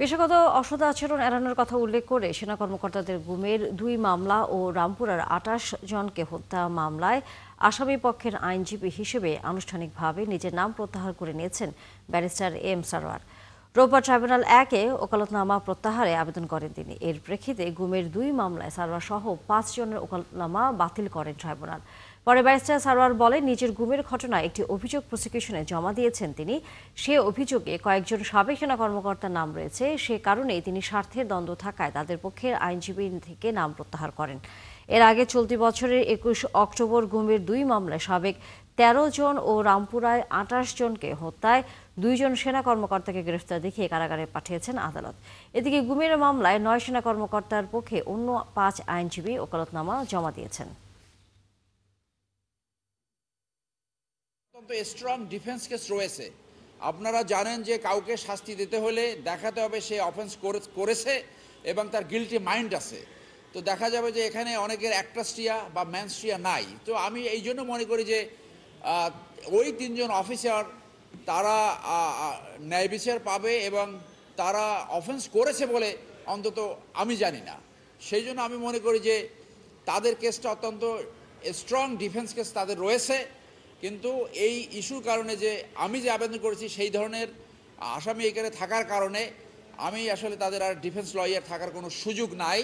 পেশাগত অসৎ আচরণ এড়ানোর কথা উল্লেখ করে সেনা কর্মকর্তাদের গুমের ২ মামলা ও রামপুরার ২৮ জনকে হত্যা মামলায় আসামি পক্ষের আইনজীবী হিসেবে আনুষ্ঠানিকভাবে নিজের নাম প্রত্যাহার করে নিয়েছেন ব্যারিস্টার এম সারোয়ার। রোববার ট্রাইব্যুনাল ১-এ ওকালতনামা প্রত্যাহারে আবেদন করেন তিনি। এর প্রেক্ষিতে গুমের ২ মামলায় সারোয়ার সহ ৫ জনের ওকালতনামা বাতিল করেন ট্রাইব্যুনাল। পরে ব্যারিস্টার সারোয়ার বলেন, নিজের গুমের ঘটনায় একটি অভিযোগ প্রসিকিউশনে জমা দিয়েছেন তিনি। সে অভিযোগে কয়েকজন সাবেক সেনা কর্মকর্তার নাম রয়েছে, সে কারণেই তিনি স্বার্থের দ্বন্দ্ব থাকায় তাদের পক্ষের আইনজীবী থেকে নাম প্রত্যাহার করেন। এর আগে চলতি বছরের ২১ অক্টোবর গুমের ২ মামলায় সাবেক ১৩ জন ও রামপুরায় ২৮ জনকে হত্যায় ২ জন সেনা কর্মকর্তাকে গ্রেফতার দেখিয়ে কারাগারে পাঠিয়েছেন আদালত। এদিকে গুমের মামলায় ৯ সেনা কর্মকর্তার পক্ষে অন্য ৫ আইনজীবী ওকালতনামা জমা দিয়েছেন। অত্যন্ত স্ট্রং ডিফেন্স কেস রয়েছে। আপনারা জানেন যে কাউকে শাস্তি দিতে হলে দেখাতে হবে সে অফেন্স করেছে এবং তার গিল্টি মাইন্ড আছে। তো দেখা যাবে যে এখানে অনেকের অ্যাক্ট্রাস্ট্রিয়া বা ম্যানস্ট্রিয়া নাই। তো আমি এই জন্য মনে করি যে ওই ৩ জন অফিসার তারা ন্যায় বিচার পাবে এবং তারা অফেন্স করেছে বলে অন্তত আমি জানি না। সেই জন্য আমি মনে করি যে তাদের কেসটা অত্যন্ত স্ট্রং ডিফেন্স কেস তাদের রয়েছে। কিন্তু এই ইস্যুর কারণে যে আমি যে আবেদন করেছি সেই ধরনের আসামি এখানে থাকার কারণে আমি আসলে তাদের আর ডিফেন্স লয়ার থাকার কোনো সুযোগ নাই।